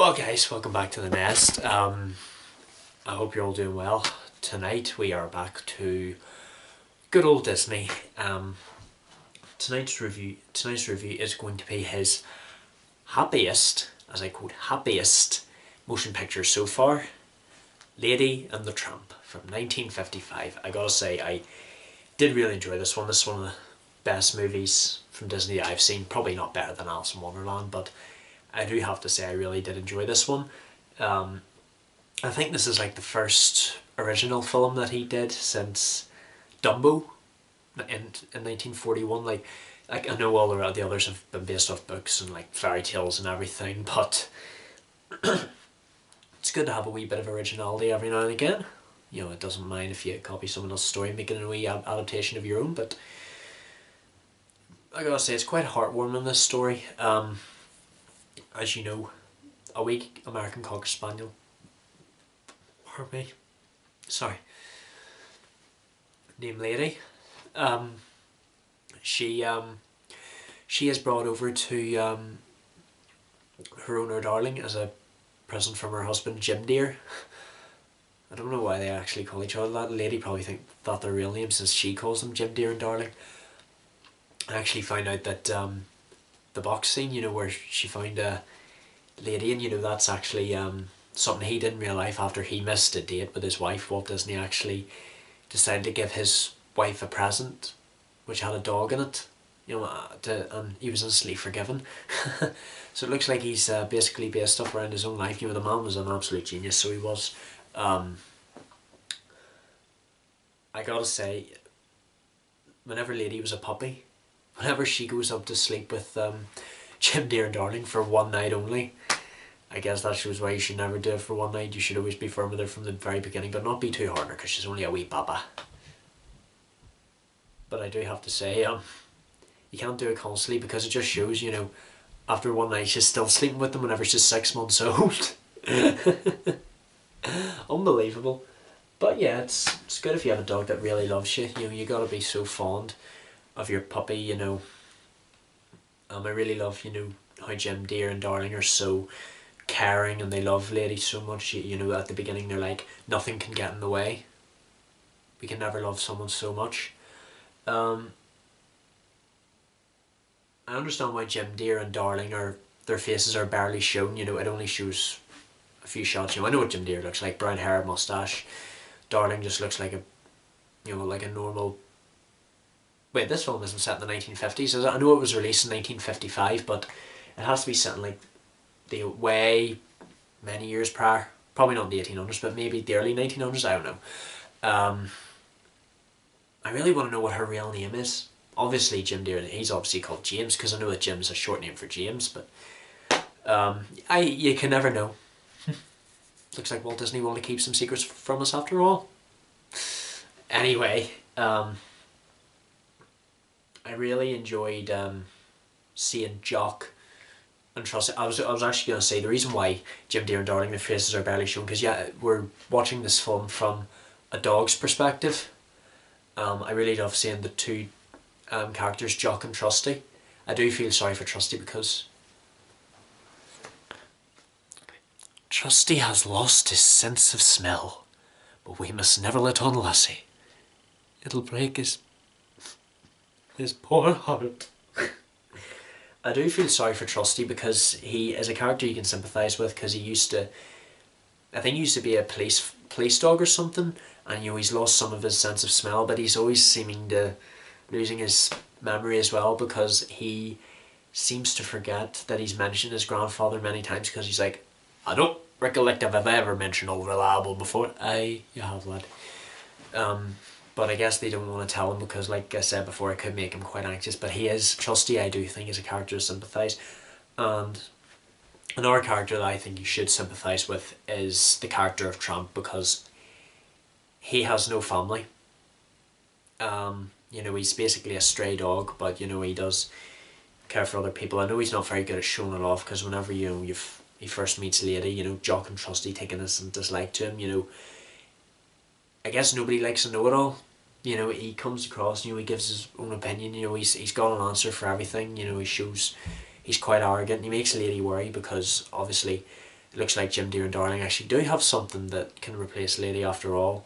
Well guys, welcome back to the nest. I hope you're all doing well. Tonight we are back to good old Disney. Tonight's review is going to be his happiest, as I quote, happiest motion picture so far, Lady and the Tramp from 1955. I gotta say, I did really enjoy this one. This is one of the best movies from Disney that I've seen. Probably not better than Alice in Wonderland, but I do have to say I really did enjoy this one. I think this is like the first original film that he did since Dumbo in 1941. Like I know all the others have been based off books and like fairy tales and everything, but it's good to have a wee bit of originality every now and again. You know, it doesn't mind if you copy someone else's story and make it a wee adaptation of your own, but I gotta say it's quite heartwarming, this story. As you know, a wee American Cocker Spaniel, pardon me, sorry, named Lady, she is brought over to her owner Darling as a present from her husband Jim Dear. I don't know why they actually call each other that. Lady probably thought their real name, since she calls them Jim Dear and Darling. I actually found out that the box scene, you know, where she found a lady, and you know that's actually something he did in real life. After he missed a date with his wife, Walt Disney actually decided to give his wife a present which had a dog in it, you know, and he was instantly forgiven. So it looks like he's basically based stuff around his own life. You know, the man was an absolute genius, so he was. I gotta say, whenever Lady was a puppy, whenever she goes up to sleep with Jim Dear and Darling for one night only, I guess that shows why you should never do it for one night. You should always be firm with her from the very beginning, but not be too hard on her, because she's only a wee baba. But I do have to say, you can't do it constantly, because it just shows, you know, after one night she's still sleeping with them whenever she's 6 months old. Unbelievable. But yeah, it's good if you have a dog that really loves you. You know, you gotta be so fond of your puppy, you know. I really love, you know, how Jim Dear and Darling are so caring, and they love Lady so much. You know, at the beginning they're like, nothing can get in the way. We can never love someone so much. I understand why Jim Dear and Darling their faces are barely shown. You know, it only shows a few shots. You know, I know what Jim Dear looks like: brown hair, mustache. Darling just looks like like a normal. Wait, this film isn't set in the 1950s. I know it was released in 1955, but it has to be set in like the way many years prior. Probably not the 1800s, but maybe the early 1900s. I don't know. I really want to know what her real name is. Obviously, Jim Dear, he's obviously called James, because I know that Jim's a short name for James, but you can never know. Looks like Walt Disney wanted to keep some secrets from us after all. Anyway, I really enjoyed seeing Jock and Trustee. I was actually going to say, the reason why Jim Dear and Darling, their faces are barely shown, because yeah, we're watching this film from a dog's perspective. I really love seeing the two characters, Jock and Trustee. I do feel sorry for Trustee, because Trustee has lost his sense of smell, but we must never let on, lassie. It'll break his poor heart. I do feel sorry for Trustee, because he is a character you can sympathise with, because I think he used to be a police dog or something, and you know, he's lost some of his sense of smell, but he's always seeming to losing his memory as well, because he seems to forget that he's mentioned his grandfather many times, because he's like, I don't recollect if I've ever mentioned Old Reliable before. You have, lad. But I guess they don't want to tell him, because like I said before, it could make him quite anxious. But Trustee, I do think, is a character to sympathise. And another character that I think you should sympathise with is the character of Tramp, because he has no family. You know, he's basically a stray dog, but you know, he does care for other people. I know he's not very good at showing it off, because whenever he first meets Lady, you know, Jock and Trustee take an instant dislike to him. You know, I guess nobody likes a know-it-all. You know, he comes across, you know, he gives his own opinion. You know, he's got an answer for everything. You know, he shows he's quite arrogant. He makes Lady worry, because obviously it looks like Jim, Dear and Darling actually do have something that can replace Lady after all.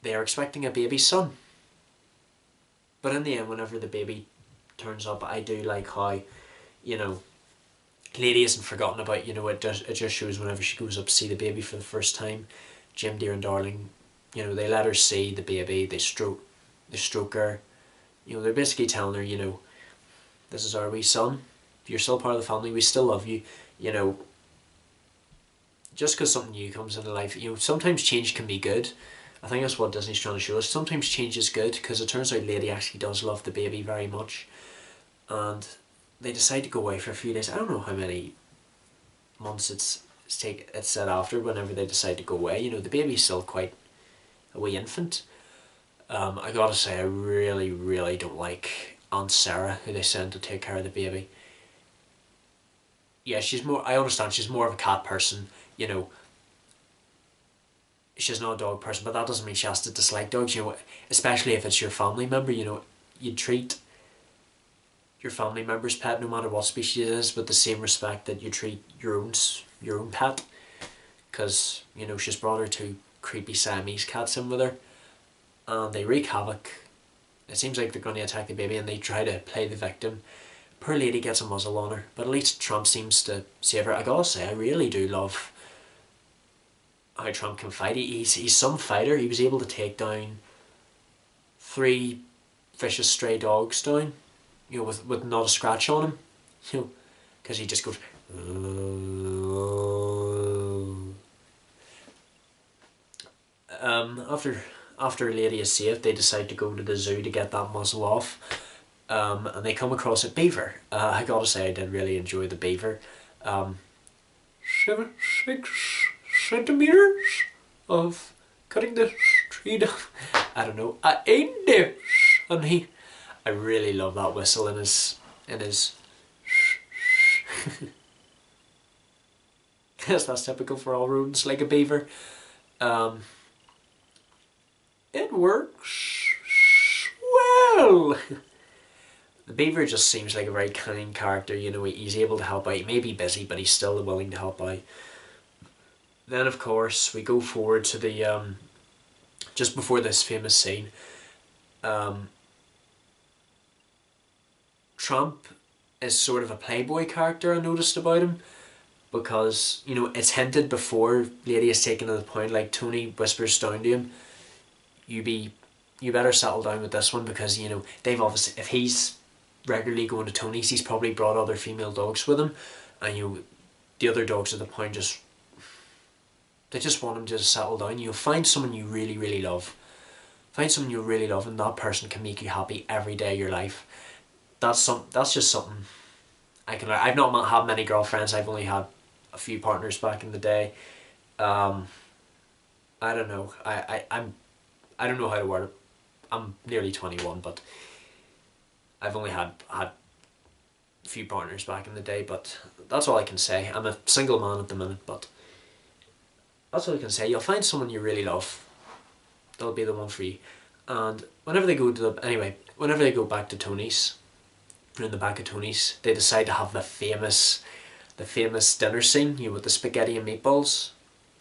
They are expecting a baby son. But in the end, whenever the baby turns up, I do like how, you know, Lady isn't forgotten about. You know, it just shows whenever she goes up to see the baby for the first time, Jim, Dear and Darling, you know, they let her see the baby, they stroke her. You know, they're basically telling her, you know, this is our wee son. You're still part of the family. We still love you. You know, just because something new comes into life, you know, sometimes change can be good. I think that's what Disney's trying to show us. Sometimes change is good, because it turns out Lady actually does love the baby very much. And they decide to go away for a few days. I don't know how many months it's said after, whenever they decide to go away. You know, the baby's still quite a wee infant. I gotta say, I really, really don't like Aunt Sarah, who they send to take care of the baby. Yeah, I understand she's more of a cat person, you know. She's not a dog person, but that doesn't mean she has to dislike dogs, you know, especially if it's your family member, you know. You treat your family member's pet, no matter what species it is, with the same respect that you treat your own pet. Because, you know, she's brought her two creepy Siamese cats in with her, and they wreak havoc. It seems like they're going to attack the baby, and they try to play the victim. Poor Lady gets a muzzle on her, but at least Trump seems to save her. I gotta say, I really do love how Trump can fight. He's some fighter. He was able to take down 3 vicious stray dogs down, you know, with not a scratch on him, you know, because he just goes. After Lady is saved, they decide to go to the zoo to get that muzzle off. And they come across a beaver. I gotta say, I did really enjoy the beaver. 6 centimeters of cutting the tree down. I don't know. I ate this, and I really love that whistle in his. Yes, that's typical for all rodents, like a beaver. It works well. The beaver just seems like a very kind character, you know. He's able to help out. He may be busy, but he's still willing to help out. Then, of course, we go forward to the just before this famous scene. Tramp is sort of a playboy character, I noticed about him, because, you know, it's hinted before Lady is taken to the point, like Tony whispers down to him, you better settle down with this one, because, you know, they've obviously, if he's regularly going to Tony's, he's probably brought other female dogs with him, and, you know, the other dogs at the point they just want him to just settle down. You know, find someone you really, really love. Find someone you really love, and that person can make you happy every day of your life. That's just something I've not had many girlfriends. I've only had a few partners back in the day. I don't know. I don't know how to word it. I'm nearly 21, but I've only had a few partners back in the day, but that's all I can say. I'm a single man at the minute, but that's all I can say. You'll find someone you really love. They'll be the one for you. And whenever they go back to Tony's, in the back of Tony's, they decide to have the famous dinner scene, you know, with the spaghetti and meatballs,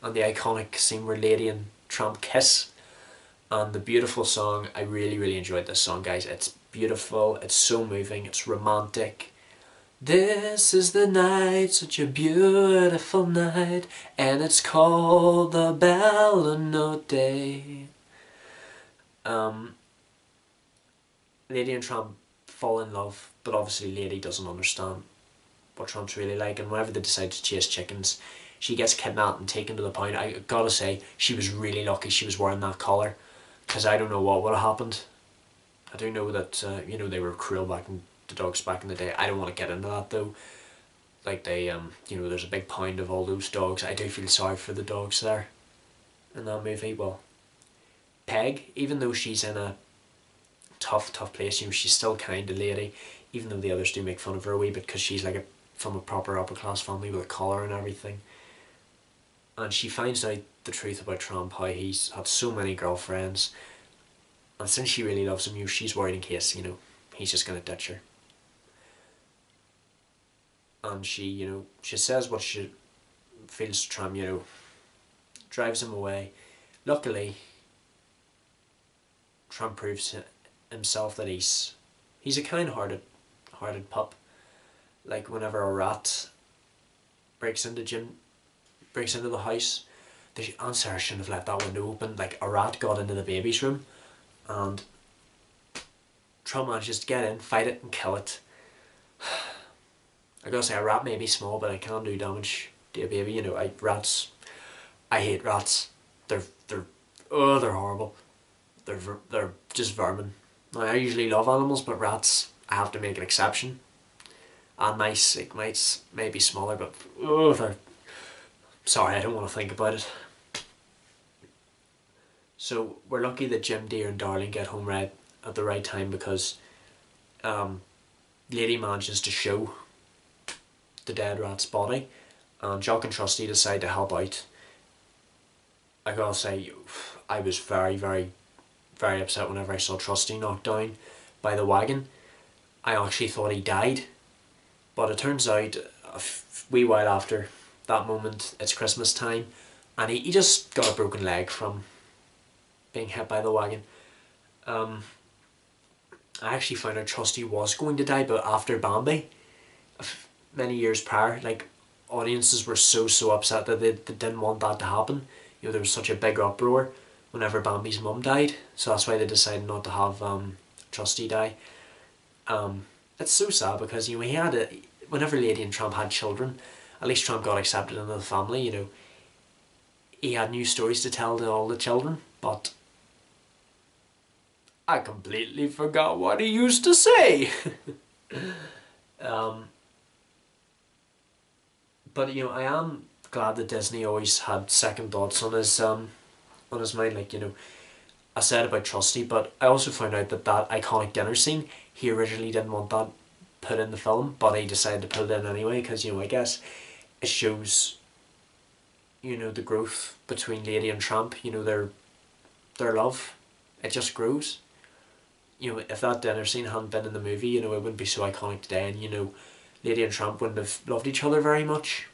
and the iconic scene where Lady and Tramp kiss, and the beautiful song. I really, really enjoyed this song, guys. It's beautiful, it's so moving, it's romantic. This is the night, such a beautiful night, and it's called the Bella Notte. Lady and Tramp fall in love, but obviously Lady doesn't understand what Tramp's really like, and whenever they decide to chase chickens, she gets kidnapped and taken to the pound. I gotta say, she was really lucky she was wearing that collar, because I don't know what would have happened. I do know that, you know, they were cruel the dogs back in the day. I don't want to get into that though. Like they, you know, there's a big pound of all those dogs. I do feel sorry for the dogs there in that movie. Well, Peg, even though she's in a tough place, you know, she's still kind to Lady, even though the others do make fun of her a wee bit, because she's like from a proper upper class family with a collar and everything. And she finds out the truth about Tramp, how he's had so many girlfriends, and since she really loves him, you know, she's worried in case, you know, he's just going to ditch her. and she, she says what she feels to Tramp, drives him away. Luckily, Trump proves himself that he's a kind-hearted pup. Like whenever a rat breaks into the house, Aunt Sarah shouldn't have left that window open. Like a rat got into the baby's room, and Trump manages to get in, fight it, and kill it. I gotta say, a rat may be small, but it can do damage to a baby. I hate rats. They're horrible. They're just vermin. Now, I usually love animals, but rats, I have to make an exception. And mice, mice may be smaller, but they're... Sorry, I don't want to think about it. So we're lucky that Jim, Deer and Darling get home right at the right time, because Lady manages to show the dead rat's body, and Jock and Trusty decide to help out. I gotta say, I was very, very, very upset whenever I saw Trusty knocked down by the wagon. I actually thought he died, but it turns out a wee while after that moment, it's Christmas time, and he just got a broken leg from being hit by the wagon. I actually found out Trusty was going to die, but after Bambi, many years prior, like, audiences were so upset that they didn't want that to happen. There was such a big uproar whenever Bambi's mum died, so that's why they decided not to have Trusty die. It's so sad, because he had whenever Lady and Tramp had children, at least Tramp got accepted into the family. He had new stories to tell to all the children, but I completely forgot what he used to say. But I am glad that Disney always had second thoughts on his mind. Like, I said about Trusty, but I also found out that iconic dinner scene, he originally didn't want that put in the film, but he decided to put it in anyway, because I guess it shows the growth between Lady and Tramp. Their love, it just grows. If that dinner scene hadn't been in the movie, it wouldn't be so iconic today, and Lady and Tramp wouldn't have loved each other very much.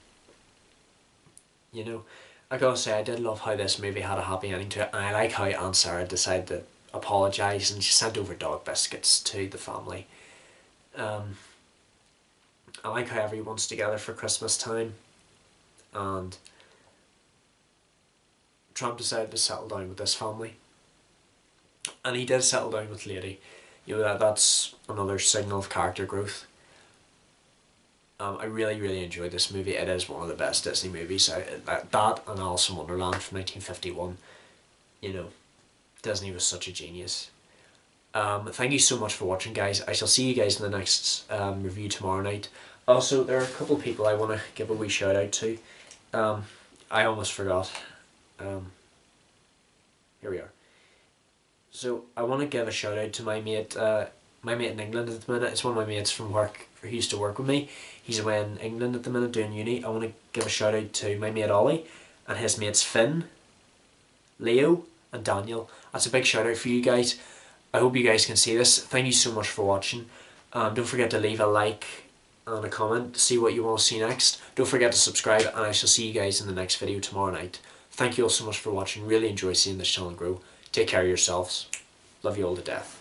I gotta say, I did love how this movie had a happy ending to it, and I like how Aunt Sarah decided to apologise, and she sent over dog biscuits to the family. I like how everyone's together for Christmas time, and Trump decided to settle down with this family, and he did settle down with Lady. That's another signal of character growth. I really enjoyed this movie. It is one of the best Disney movies. That and Alice in Wonderland from 1951. Disney was such a genius. Thank you so much for watching, guys. I shall see you guys in the next review tomorrow night. Also, there are a couple of people I want to give a wee shout out to. I almost forgot. Here we are. So I want to give a shout out to my mate in England at the minute. It's one of my mates from work who used to work with me. He's away in England at the minute doing uni. I want to give a shout out to my mate Ollie and his mates Finn, Leo and Daniel. That's a big shout out for you guys. I hope you guys can see this. Thank you so much for watching. Don't forget to leave a like and a comment to see what you want to see next. Don't forget to subscribe, and I shall see you guys in the next video tomorrow night. Thank you all so much for watching. Really enjoy seeing this channel grow. Take care of yourselves. Love you all to death.